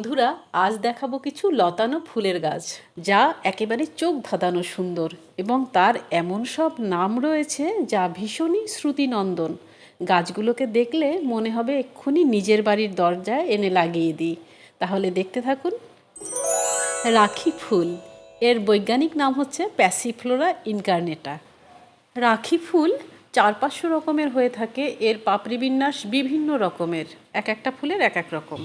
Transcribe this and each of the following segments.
বন্ধুরা, আজ দেখাবো কিছু লতানো ফুলের গাছ যা একেবারে চোখ ধাঁধানো সুন্দর এবং তার এমন সব নাম রয়েছে যা ভীষণই শ্রুতিনন্দন। গাছগুলোকে দেখলে মনে হবে এক্ষুনি নিজের বাড়ির দরজায় এনে লাগিয়ে দিই। তাহলে দেখতে থাকুন। রাখি ফুল, এর বৈজ্ঞানিক নাম হচ্ছে প্যাসিফ্লোরা ইনকার্নেটা। রাখি ফুল 4-500 রকমের হয়ে থাকে। এর পাপড়ি বিন্যাস বিভিন্ন রকমের, এক একটা ফুলের এক এক রকম।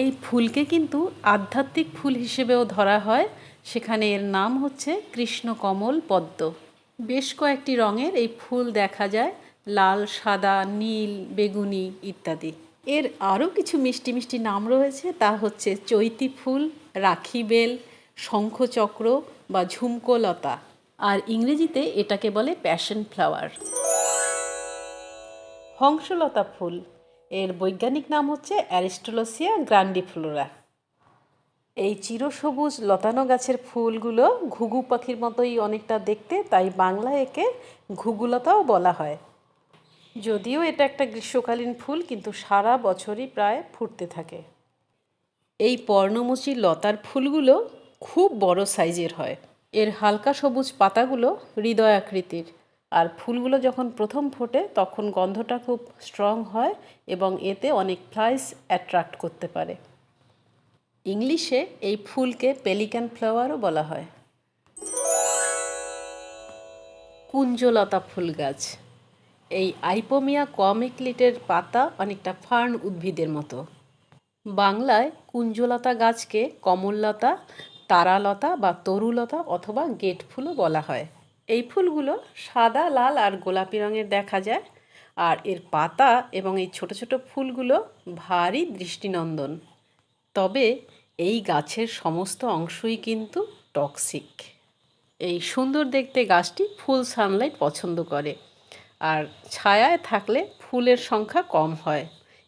এই ফুলকে কিন্তু আধ্যাত্মিক ফুল হিসেবেও ধরা হয়। সেখানে এর নাম হচ্ছে কৃষ্ণকমল পদ্ম। বেশ কয়েকটি রঙের এই ফুল দেখা যায়, লাল, সাদা, নীল, বেগুনি ইত্যাদি। এর আরও কিছু মিষ্টি মিষ্টি নাম রয়েছে, তা হচ্ছে চৈতি ফুল, রাখি বেল, শঙ্খচক্র বা ঝুমকোলতা, আর ইংরেজিতে এটাকে বলে প্যাশন ফ্লাওয়ার। হংসলতা ফুল, এর বৈজ্ঞানিক নাম হচ্ছে অ্যারিস্টোলোসিয়া গ্রান্ডিফ্লোরা। এই চিরসবুজ লতানো গাছের ফুলগুলো ঘুঘু পাখির মতোই অনেকটা দেখতে, তাই বাংলায় একে ঘুঘুলতাও বলা হয়। যদিও এটা একটা গ্রীষ্মকালীন ফুল, কিন্তু সারা বছরই প্রায় ফুটতে থাকে। এই পর্ণমোচী লতার ফুলগুলো খুব বড় সাইজের হয়। এর হালকা সবুজ পাতাগুলো হৃদয় আকৃতির, আর ফুলগুলো যখন প্রথম ফোটে তখন গন্ধটা খুব স্ট্রং হয় এবং এতে অনেক ফ্লাইস অ্যাট্রাক্ট করতে পারে। ইংলিশে এই ফুলকে পেলিকান ফ্লাওয়ারও বলা হয়। কুঞ্জলতা ফুল গাছ, এই আইপোমিয়া কমিকলিটের পাতা অনেকটা ফার্ন উদ্ভিদের মতো। বাংলায় কুঞ্জলতা গাছকে কমললতা, তারালতা বা তরুলতা অথবা গেট ফুলও বলা হয়। এই ফুলগুলো সাদা, লাল আর গোলাপি রঙের দেখা যায়, আর এর পাতা এবং এই ছোট ছোট ফুলগুলো ভারী দৃষ্টিনন্দন। তবে এই গাছের সমস্ত অংশই কিন্তু টক্সিক। এই সুন্দর দেখতে গাছটি ফুল সানলাইট পছন্দ করে, আর ছায়ায় থাকলে ফুলের সংখ্যা কম হয়।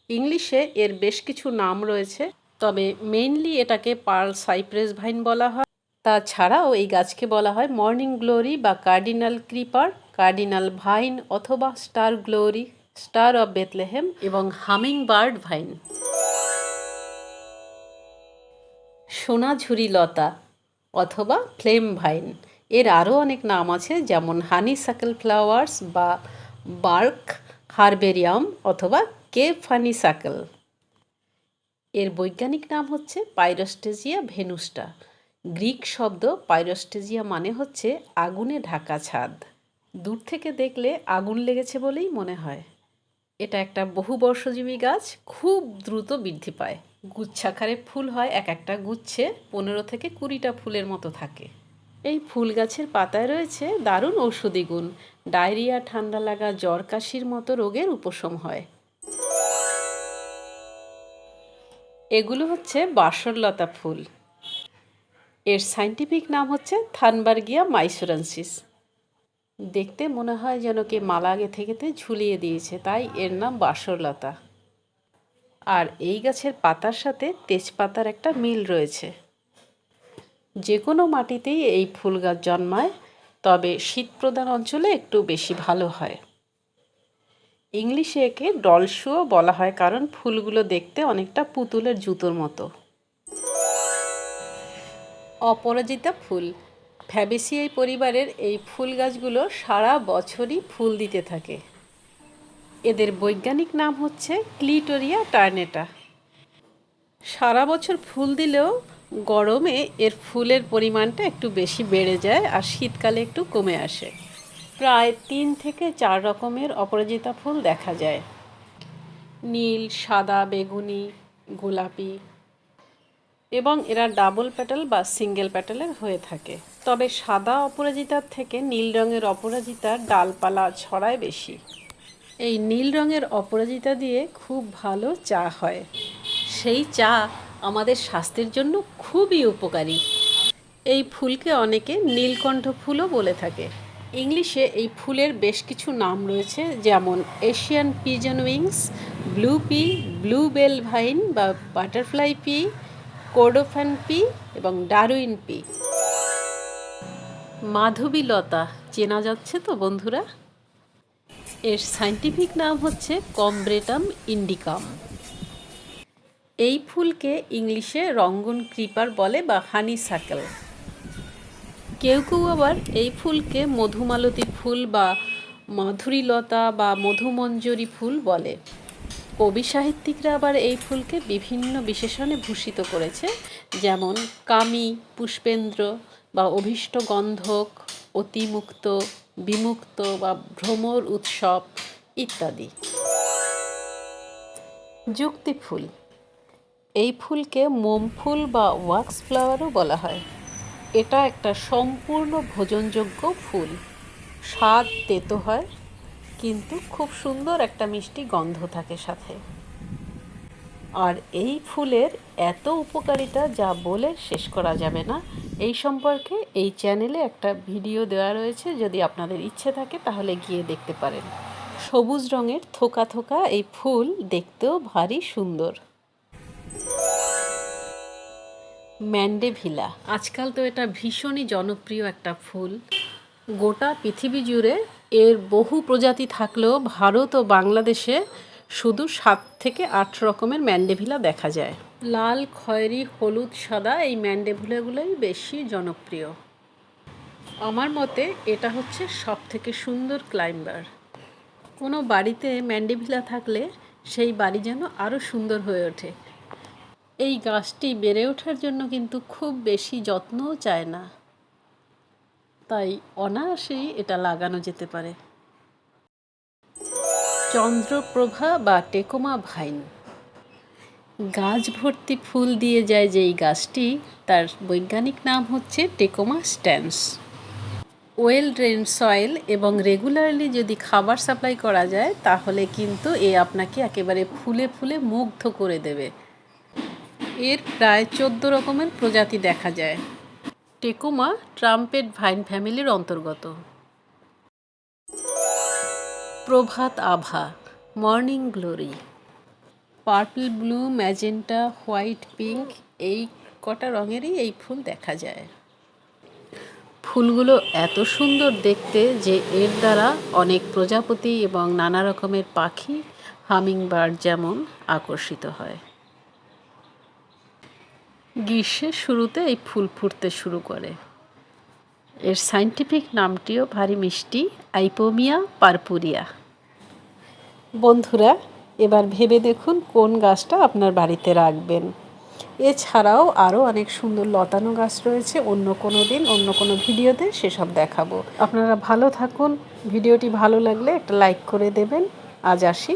ইংলিশে এর বেশ কিছু নাম রয়েছে, তবে মেইনলি এটাকে পার্ল সাইপ্রেস ভাইন বলা হয়। তাছাড়াও এই গাছকে বলা হয় মর্নিং গ্লোরি বা কার্ডিনাল ক্রিপার, কার্ডিনাল ভাইন অথবা star glory, star of Bethlehem এবং হামিং বার্ড ভাইন। সোনাঝুরি লতা অথবা ফ্লেম ভাইন, এর আরও অনেক নাম আছে, যেমন হানিসাকেল ফ্লাওয়ার্স বা বার্ক হারবেরিয়াম অথবা কেপ হানিসাকেল। এর বৈজ্ঞানিক নাম হচ্ছে পাইরোস্টেজিয়া ভেনুস্টা। গ্রিক শব্দ পাইরোস্টেজিয়া মানে হচ্ছে আগুনে ঢাকা ছাদ। দূর থেকে দেখলে আগুন লেগেছে বলেই মনে হয়। এটা একটা বহুবর্ষজীবী গাছ, খুব দ্রুত বৃদ্ধি পায়। গুচ্ছাকারে ফুল হয়, এক একটা গুচ্ছে 15 থেকে 20টা ফুলের মতো থাকে। এই ফুল গাছের পাতায় রয়েছে দারুণ ঔষধি গুণ। ডায়রিয়া, ঠান্ডা লাগা, জ্বর, কাশির মতো রোগের উপশম হয়। এগুলো হচ্ছে বাসরলতা ফুল। এর সায়েন্টিফিক নাম হচ্ছে থানবার্গিয়া মাইসোরানসিস। দেখতে মনে হয় যেন কে মালা গেঁথে গেঁথে ঝুলিয়ে দিয়েছে, তাই এর নাম বাসরলতা। আর এই গাছের পাতার সাথে তেজপাতার একটা মিল রয়েছে। যে কোনো মাটিতেই এই ফুল গাছ জন্মায়, তবে শীতপ্রধান অঞ্চলে একটু বেশি ভালো হয়। ইংলিশে একে ডলশুও বলা হয়, কারণ ফুলগুলো দেখতে অনেকটা পুতুলের জুতোর মতো। অপরাজিতা ফুল, ফ্যাবেসিয়াই পরিবারের এই ফুল গাছগুলো সারা বছরই ফুল দিতে থাকে। এদের বৈজ্ঞানিক নাম হচ্ছে ক্লিটোরিয়া টার্নেটা। সারা বছর ফুল দিলেও গরমে এর ফুলের পরিমাণটা একটু বেশি বেড়ে যায় আর শীতকালে একটু কমে আসে। প্রায় 3 থেকে 4 রকমের অপরাজিতা ফুল দেখা যায়, নীল, সাদা, বেগুনি, গোলাপি, এবং এরা ডাবল প্যাটাল বা সিঙ্গেল প্যাটালের হয়ে থাকে। তবে সাদা অপরাজিতার থেকে নীল রঙের অপরাজিতার ডালপালা ছড়ায় বেশি। এই নীল রঙের অপরাজিতা দিয়ে খুব ভালো চা হয়। সেই চা আমাদের স্বাস্থ্যের জন্য খুবই উপকারী। এই ফুলকে অনেকে নীলকণ্ঠ ফুলও বলে থাকে। ইংলিশে এই ফুলের বেশ কিছু নাম রয়েছে, যেমন Asian pigeon wings, blue pea, blue bell vine বা বাটারফ্লাই পি, কোর্ডোফ্যান পি এবং ডারউইন পি। মাধবীলতা চেনা যাচ্ছে তো বন্ধুরা? এর সায়েন্টিফিক নাম হচ্ছে কমব্রেটাম ইন্ডিকাম। এই ফুলকে ইংলিশে রঙ্গন ক্রিপার বলে বা হানি সার্কেল। কেউ কেউ আবার এই ফুলকে মধুমালতী ফুল বা মাধুরীলতা বা মধুমঞ্জরি ফুল বলে। কবি সাহিত্যিকরা আবার এই ফুলকে বিভিন্ন বিশেষণে ভূষিত করেছে, যেমন কামী, পুষ্পেন্দ্র বা অভীষ্ট গন্ধক, অতিমুক্ত, বিমুক্ত বা ভ্রমর উৎসব ইত্যাদি। যুক্তি ফুল, এই ফুলকে মোম ফুল বা ওয়াক্স ফ্লাওয়ারও বলা হয়। এটা একটা সম্পূর্ণ ভোজনযোগ্য ফুল। স্বাদ তেতো হয়, কিন্তু খুব সুন্দর একটা মিষ্টি গন্ধ থাকে সাথে। আর এই ফুলের এত উপকারিতা যা বলে শেষ করা যাবে না। এই সম্পর্কে এই চ্যানেলে একটা ভিডিও দেওয়া রয়েছে, যদি আপনাদের ইচ্ছে থাকে তাহলে গিয়ে দেখতে পারেন। সবুজ রঙের থোকা থোকা এই ফুল দেখতেও ভারী সুন্দর। ম্যান্ডেভিলা, আজকাল তো এটা ভীষণই জনপ্রিয় একটা ফুল। গোটা পৃথিবী জুড়ে এর বহু প্রজাতি থাকলেও ভারত ও বাংলাদেশে শুধু 7 থেকে 8 রকমের ম্যান্ডেভিলা দেখা যায়। লাল, খয়েরি, হলুদ, সাদা এই ম্যান্ডেভিলাগুলোই বেশি জনপ্রিয়। আমার মতে এটা হচ্ছে সব থেকে সুন্দর ক্লাইম্বার। কোনো বাড়িতে ম্যান্ডেভিলা থাকলে সেই বাড়ি যেন আরও সুন্দর হয়ে ওঠে। এই গাছটি বেড়ে ওঠার জন্য কিন্তু খুব বেশি যত্নও চায় না, তাই অনায়াসেই এটা লাগানো যেতে পারে। চন্দ্রপ্রভা বা টেকোমা ভাইন, গাছ ভর্তি ফুল দিয়ে যায় যেই গাছটি, তার বৈজ্ঞানিক নাম হচ্ছে tecoma stance. Well drain soil এবং রেগুলারলি যদি খাবার সাপ্লাই করা যায় তাহলে কিন্তু এ আপনাকে একেবারে ফুলে ফুলে মুগ্ধ করে দেবে। এর প্রায় 14 রকমের প্রজাতি দেখা যায়। টেকোমা ট্রাম্পেট ভাইন ফ্যামিলির অন্তর্গত। প্রভাত আভা, morning glory, purple, blue, magenta, white, pink এই কটা রঙেরই এই ফুল দেখা যায়। ফুলগুলো এত সুন্দর দেখতে যে এর দ্বারা অনেক প্রজাপতি এবং নানা রকমের পাখি, হামিংবার্ড যেমন, আকর্ষিত হয়। গ্রীষ্মের শুরুতে এই ফুল ফুটতে শুরু করে। এর সায়েন্টিফিক নামটিও ভারী মিষ্টি, আইপোমিয়া পারপুরিয়া। বন্ধুরা, এবার ভেবে দেখুন কোন গাছটা আপনার বাড়িতে রাখবেন। এছাড়াও আরও অনেক সুন্দর লতানো গাছ রয়েছে। অন্য কোনো দিন অন্য কোনো ভিডিওতে সেসব দেখাবো। আপনারা ভালো থাকুন। ভিডিওটি ভালো লাগলে একটা লাইক করে দেবেন। আজ আসি।